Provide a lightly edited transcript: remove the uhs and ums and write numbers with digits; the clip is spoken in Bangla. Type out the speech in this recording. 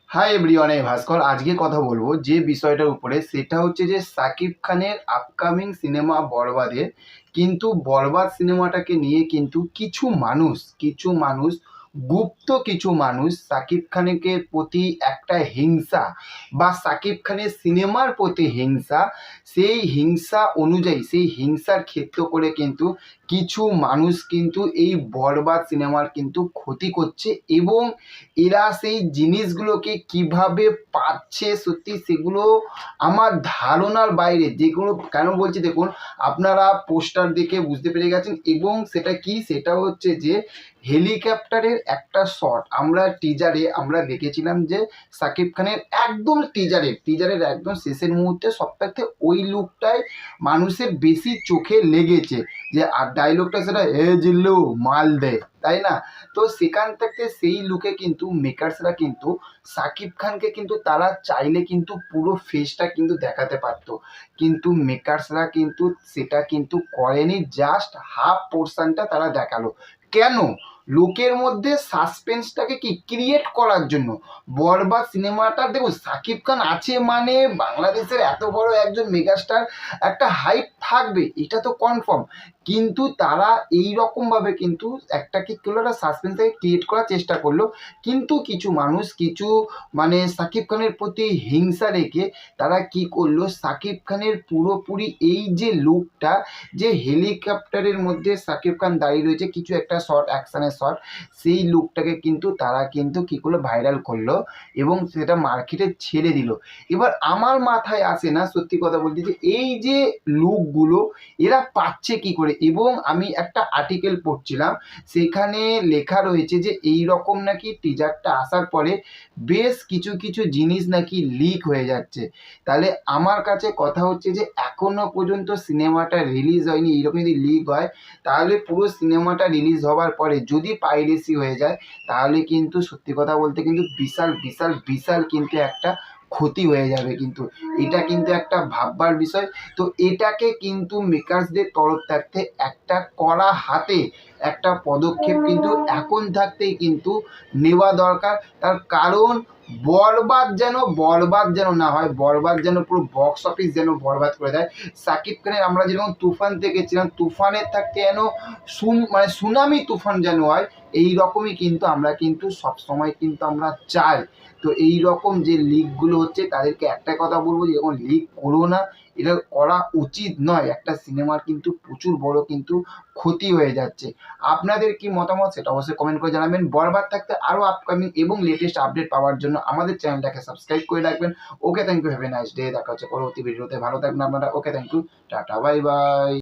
হাই এভরিওয়ান, আমি ভাস্কর। আজকে কথা বলবো যে বিষয়টার উপরে, সেটা হচ্ছে যে সাকিব খানের আপকামিং সিনেমা বরবাদে কিন্তু বরবাদ সিনেমাটাকে নিয়ে কিন্তু কিছু মানুষ গুপ্ত কিছু মানুষ সাকিব খানের প্রতি একটা হিংসা বা সাকিব খানের সিনেমার প্রতি হিংসা, সেই হিংসা অনুযায়ী সেই হিংসার ক্ষেত্র করে কিন্তু কিছু মানুষ কিন্তু এই বরবাদ সিনেমার কিন্তু ক্ষতি করছে এবং এরা সেই জিনিসগুলোকে কিভাবে পাচ্ছে সত্যি সেগুলো আমার ধারণার বাইরে। যেগুলো কেন বলছি দেখুন, আপনারা পোস্টার দেখে বুঝতে পেরে গেছেন এবং সেটা কি, সেটা হচ্ছে যে হেলিকপ্টারের একটা শট আমরা টিজারে আমরা দেখেছিলাম যে সাকিব খানের একদম টিজারের একদম শেষের মুহূর্তে সবটাতে ওই লুকটাই মানুষের বেশি চোখে লেগেছে। যে আর ডায়লগটা সেটা এ জিল্লু মাল দে, তাই না? তো সেখান থেকে সেই লুকে কিন্তু মেকার্সরা কিন্তু সাকিব খানকে কিন্তু তারা চাইলে কিন্তু পুরো ফেসটা কিন্তু দেখাতে পারতো, কিন্তু মেকার্সরা কিন্তু সেটা কিন্তু করেনি, জাস্ট হাফ পোর্শনটা তারা দেখালো। কেন? লোকের মধ্যে সাসপেন্সটাকে কি ক্রিয়েট করার জন্য। বরবাদ সিনেমাটা দেখুন, সাকিব খান আছে মানে বাংলাদেশের এত বড় একজন মেগাস্টার, একটা হাইপ থাকবে, এটা তো কনফার্ম। কিন্তু তারা এই রকমভাবে কিন্তু একটা কি করলো, একটা সাসপেন্সটাকে ক্রিয়েট করার চেষ্টা করলো। কিন্তু কিছু মানুষ মানে সাকিব খানের প্রতি হিংসা রেখে তারা কি করলো, সাকিব খানের পুরোপুরি এই যে লুকটা, যে হেলিকপ্টারের মধ্যে সাকিব খান দাঁড়িয়ে রয়েছে, কিছু একটা শর্ট অ্যাকশনের শর্ট, সেই লুকটাকে কিন্তু তারা কিন্তু কি করলো, ভাইরাল করলো এবং সেটা মার্কেটে ছেড়ে দিল। এবার আমার মাথায় আসে না সত্যি কথা বলতে, যে এই যে লুকগুলো এরা পাচ্ছে কি করে। এবং আমি একটা আর্টিকেল পড়ছিলাম, সেখানে লেখা রয়েছে যে এই রকম নাকি টিজারটা আসার পরে বেশ কিছু কিছু জিনিস নাকি লিক হয়ে যাচ্ছে। তাহলে আমার কাছে কথা হচ্ছে যে এখনো পর্যন্ত সিনেমাটা রিলিজ হয়নি, এইরকম যদি লিক হয় তাহলে পুরো সিনেমাটা রিলিজ হওয়ার পরে যদি পাইরেসি হয়ে যায়, তাহলে কিন্তু সত্যি কথা বলতে কিন্তু বিশাল বিশাল বিশাল কিন্তু একটা ক্ষতি হয়ে যাবে। কিন্তু এটা কিন্তু একটা ভাববার বিষয়। তো এটাকে কিন্তু মেকার্সদের তরফ থাকতে একটা কড়া হাতে একটা পদক্ষেপ কিন্তু এখন থাকতেই কিন্তু নেওয়া দরকার। তার কারণ বরবাদ যেন না হয়, বরবাদ যেন পুরো বক্স অফিস যেন বরবাদ করে দেয়। সাকিব খানের আমরা যেরকম তুফান দেখেছিলাম, তুফানের থাকতে যেন মানে সুনামি তুফান যেন হয়, এই রকমই কিন্তু আমরা কিন্তু সবসময় কিন্তু আমরা চাই। তো এই রকম যে লিকগুলো হচ্ছে তাদেরকে একটা কথা বলবো, যে যখন লিক করো না, এটা করা উচিত নয়। একটা সিনেমার কিন্তু প্রচুর বড় কিন্তু ক্ষতি হয়ে যাচ্ছে। আপনাদের কি মতামত সেটা অবশ্যই কমেন্ট করে জানাবেন। বরবাদ থাকতে আরও আপকামিং এবং লেটেস্ট আপডেট পাওয়ার জন্য আমাদের চ্যানেলটাকে সাবস্ক্রাইব করে রাখবেন। Okay, thank you, have a nice day. দেখা হচ্ছে পরবর্তী ভিডিওতে। ভালো থাকবেন আপনারা। Okay, thank you, tata, bye by.